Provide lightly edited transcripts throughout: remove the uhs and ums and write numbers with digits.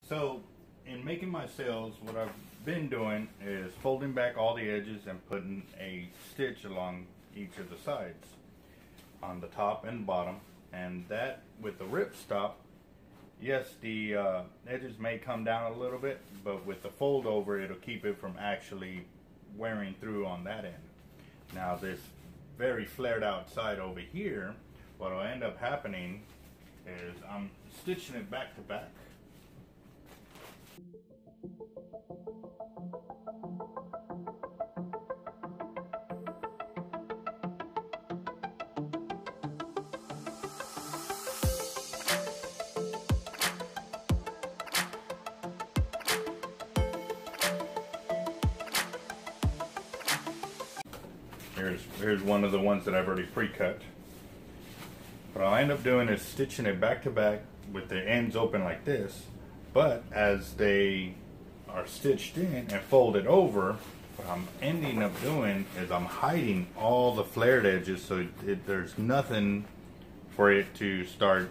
So in making my sails, what I've been doing is folding back all the edges and putting a stitch along each of the sides on the top and bottom. And that with the ripstop, yes, the edges may come down a little bit, but with the fold over, it'll keep it from actually wearing through on that end. Now this very flared out side over here, what will end up happening is I'm stitching it back to back. Here's one of the ones that I've already pre-cut. What I'll end up doing is stitching it back to back with the ends open like this, but as they are stitched in and folded over, what I'm ending up doing is I'm hiding all the flared edges so there's nothing for it to start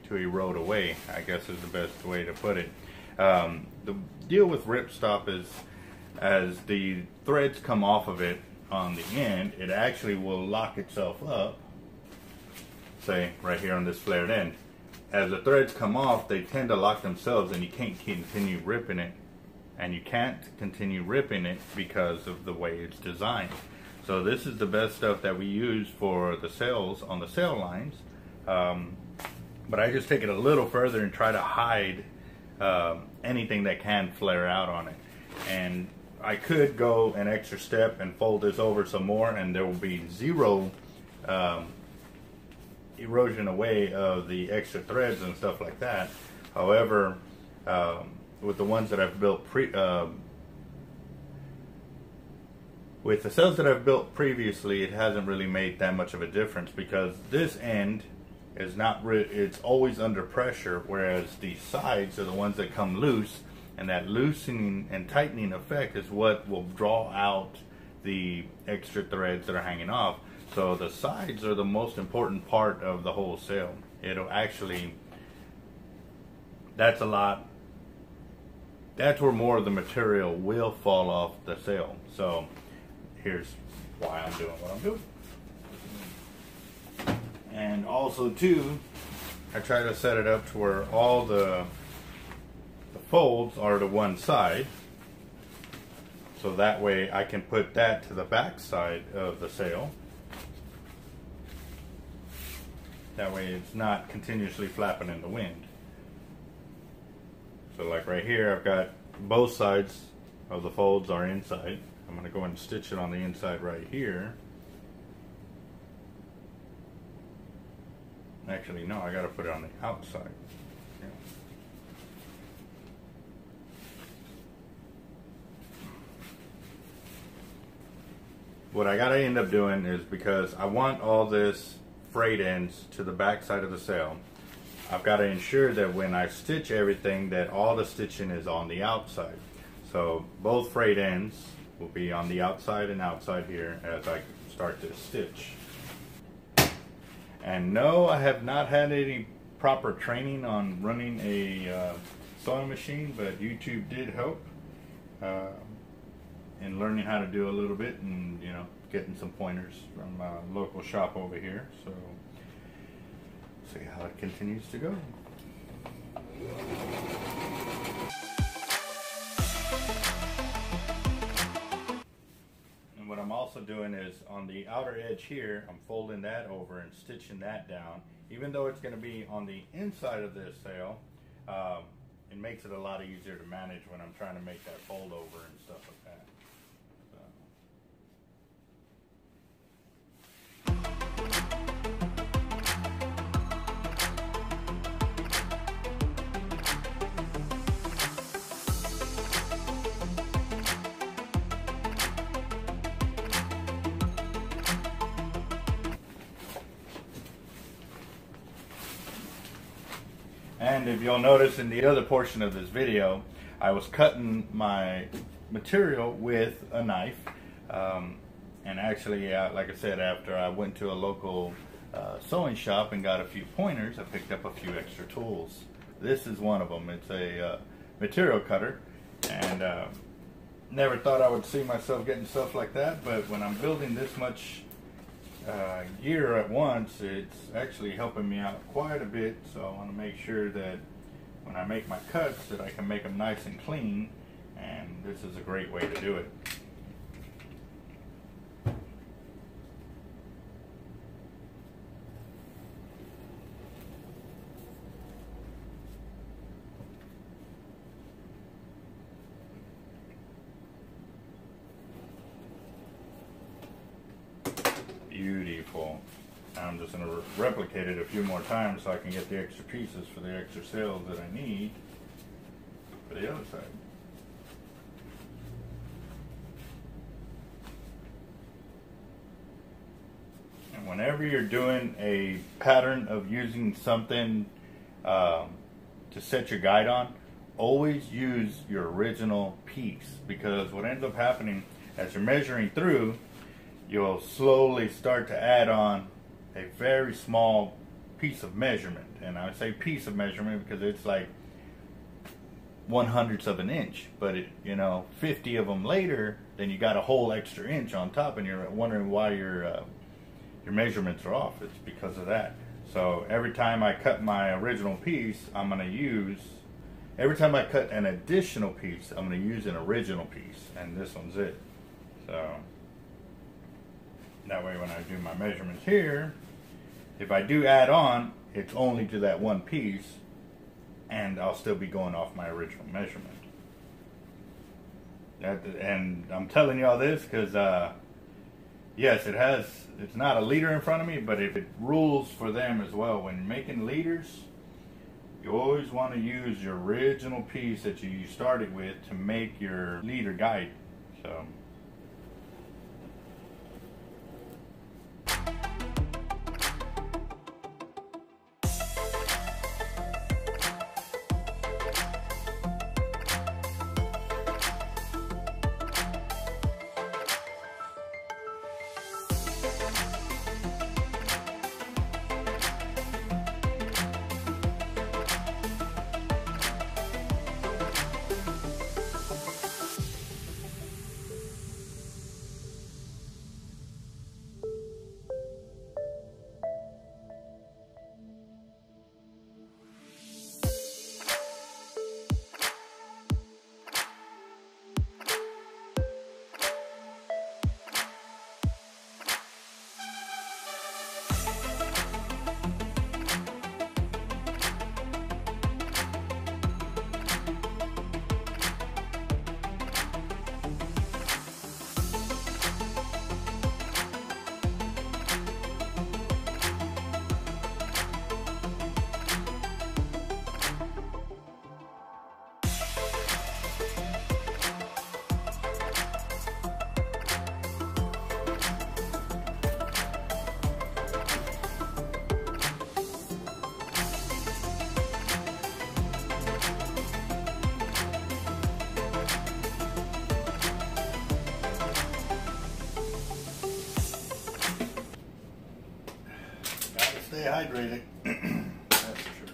to erode away, I guess is the best way to put it. The deal with ripstop is as the threads come off of it on the end, it actually will lock itself up, say right here on this flared end. As the threads come off, they tend to lock themselves and you can't continue ripping it. And you can't continue ripping it because of the way it's designed. So this is the best stuff that we use for the sails on the sail lines. But I just take it a little further and try to hide anything that can flare out on it. And I could go an extra step and fold this over some more and there will be zero erosion away of the extra threads and stuff like that. However, with the ones that I've built with the sails that I've built previously, it hasn't really made that much of a difference because this end is it's always under pressure, whereas the sides are the ones that come loose. And that loosening and tightening effect is what will draw out the extra threads that are hanging off. So the sides are the most important part of the whole sail. It'll actually, that's where more of the material will fall off the sail. So here's why I'm doing what I'm doing. And also too, I try to set it up to where all the folds are to one side, so that way I can put that to the back side of the sail. That way it's not continuously flapping in the wind. So like right here, I've got both sides of the folds are inside. I'm going to go and stitch it on the inside right here. Actually, no, I got to put it on the outside. Yeah. What I gotta end up doing is, because I want all this frayed ends to the back side of the sail, I've got to ensure that when I stitch everything that all the stitching is on the outside. So both frayed ends will be on the outside and outside here as I start to stitch. And no, I have not had any proper training on running a sewing machine, but YouTube did help. And learning how to do a little bit, and getting some pointers from a local shop over here. So see how it continues to go. And what I'm also doing is on the outer edge here, I'm folding that over and stitching that down. Even though it's going to be on the inside of this sail, it makes it a lot easier to manage when I'm trying to make that fold over and stuff like that. And if you'll notice in the other portion of this video, I was cutting my material with a knife. And actually, like I said, after I went to a local sewing shop and got a few pointers, I picked up a few extra tools this is one of them. It's a material cutter, and never thought I would see myself getting stuff like that, but when I'm building this much gear at once, it's actually helping me out quite a bit. So I want to make sure that when I make my cuts that I can make them nice and clean, and this is a great way to do it. Beautiful. Now I'm just going to replicate it a few more times so I can get the extra pieces for the extra sails that I need for the other side. And whenever you're doing a pattern of using something to set your guide on, always use your original piece, because what ends up happening as you're measuring through, you'll slowly start to add on a very small piece of measurement. And I say piece of measurement because it's like 1/100th of an inch, but it, 50 of them later, then you got a whole extra inch on top, and you're wondering why your measurements are off. It's because of that. So every time I cut my original piece, I'm going to use, every time I cut an additional piece, I'm going to use an original piece, and this one's it. So that way when I do my measurements here, if I do add on, it's only to that one piece, and I'll still be going off my original measurement. And I'm telling you all this because, yes, it's not a leader in front of me, but it rules for them as well. When making leaders, you always want to use your original piece that you started with to make your leader guide. So stay hydrated. That's for sure.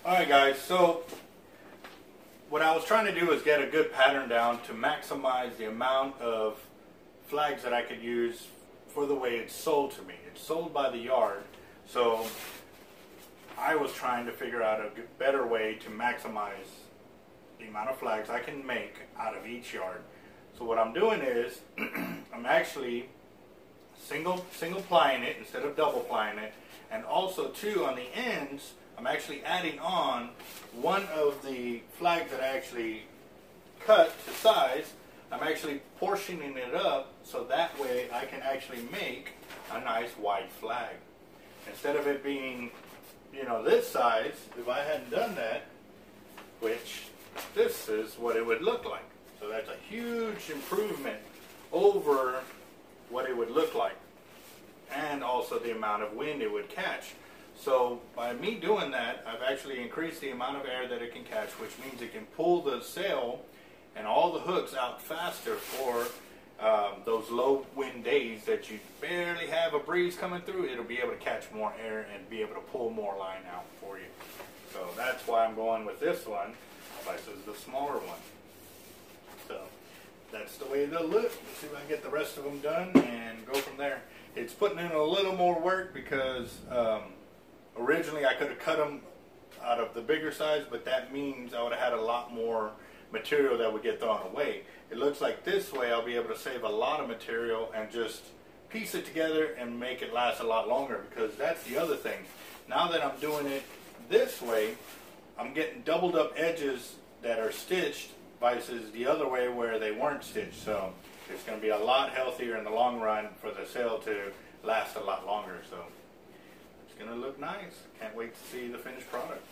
Alright guys, so what I was trying to do is get a good pattern down to maximize the amount of flags that I could use for the way it's sold to me. It's sold by the yard, so I was trying to figure out a better way to maximize the amount of flags I can make out of each yard. So what I'm doing is I'm actually single plying it instead of double plying it, and also too on the ends I'm actually adding on one of the flags that I actually cut to size. I'm actually portioning it up so that way I can actually make a nice wide flag. Instead of it being, you know, this size, if I hadn't done that, which this is what it would look like. So that's a huge improvement over what it would look like, and also the amount of wind it would catch. So by me doing that, I've actually increased the amount of air that it can catch, which means it can pull the sail and all the hooks out faster for those low wind days that you barely have a breeze coming through. It'll be able to catch more air and be able to pull more line out for you. So that's why I'm going with this one versus the smaller one. So that's the way they'll look. Let's see if I can get the rest of them done and go from there. It's putting in a little more work because originally I could have cut them out of the bigger size, but that means I would have had a lot more material that would get thrown away. It looks like this way I'll be able to save a lot of material and just piece it together and make it last a lot longer, because that's the other thing. Now that I'm doing it this way, I'm getting doubled up edges that are stitched versus the other way where they weren't stitched. So it's going to be a lot healthier in the long run for the sail to last a lot longer. So it's going to look nice. Can't wait to see the finished product.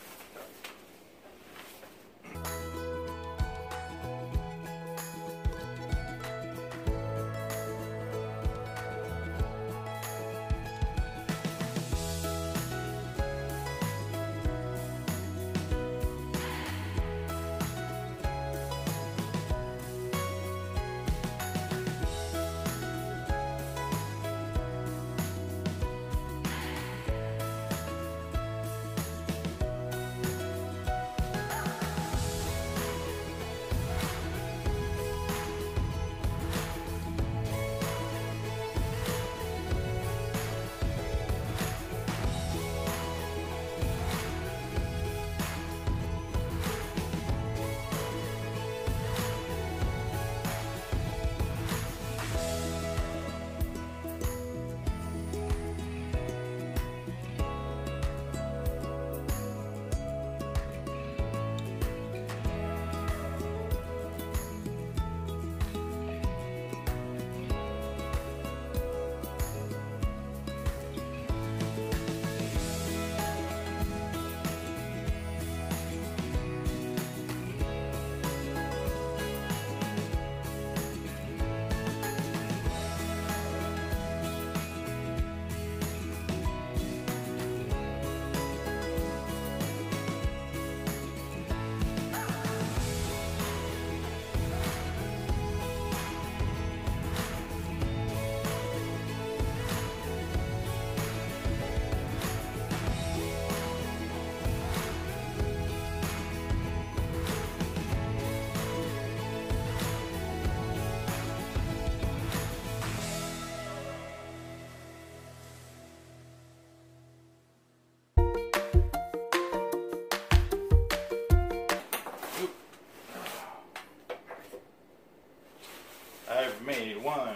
I've made 1,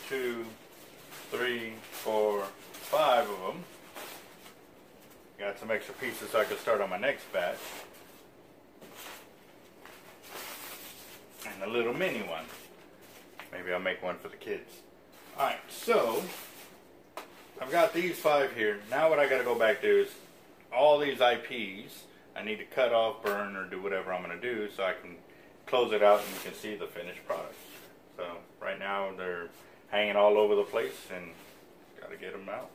2, 3, 4, 5 of them. Got some extra pieces so I can start on my next batch. And a little mini one. Maybe I'll make one for the kids. Alright, so I've got these 5 here. Now what I gotta go back to is all these IPs I need to cut off, burn, or do whatever I'm gonna do so I can close it out and you can see the finished product. So right now they're hanging all over the place and gotta get them out.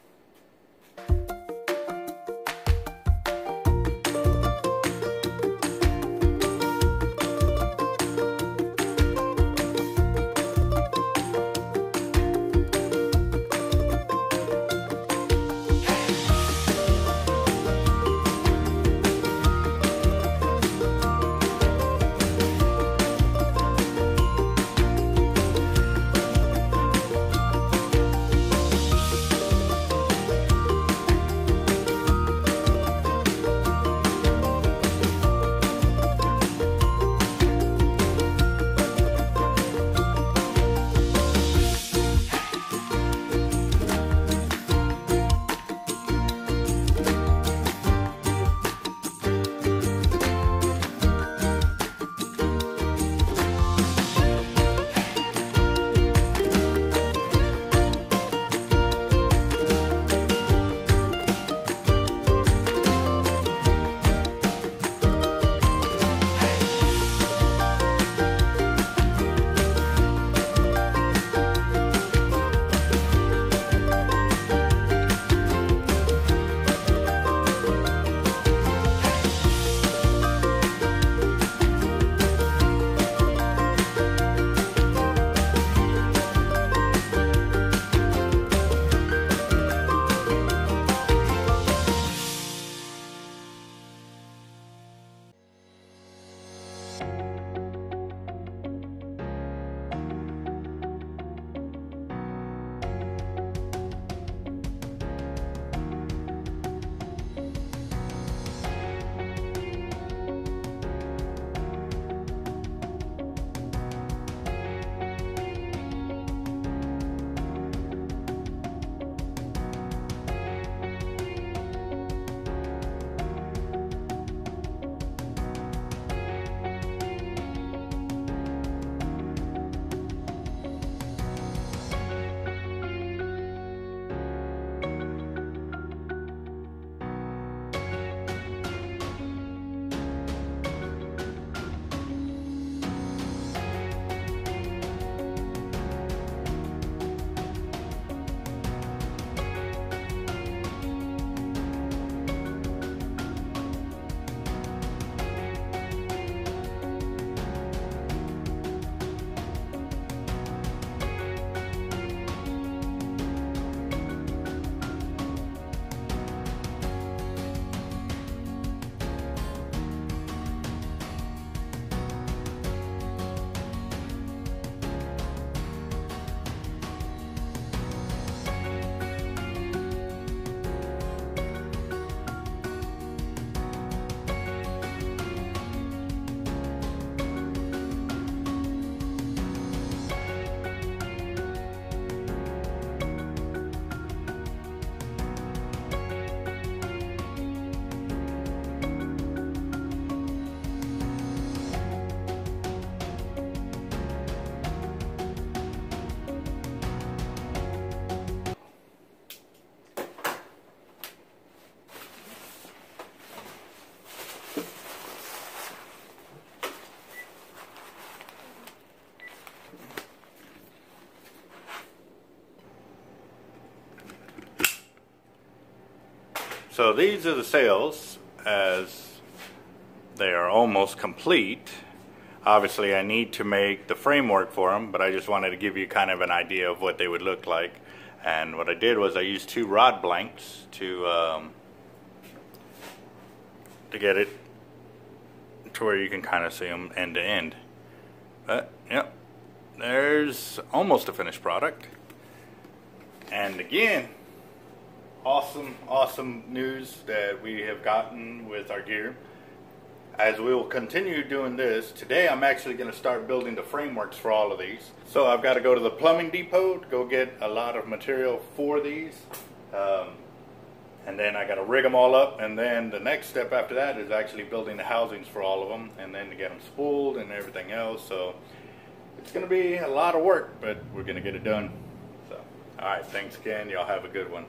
So these are the sails as they are almost complete. Obviously I need to make the framework for them, but I just wanted to give you kind of an idea of what they would look like. And what I did was I used 2 rod blanks to get it to where you can kind of see them end to end. But yep, there's almost a finished product. And again, awesome news that we have gotten with our gear. As we will continue doing this, today I'm actually going to start building the frameworks for all of these. So I've got to go to the plumbing depot to go get a lot of material for these. And then I got to rig them all up, and then the next step after that is actually building the housings for all of them, and then to get them spooled and everything else. So it's going to be a lot of work, but we're going to get it done. So, alright, thanks again. Y'all have a good one.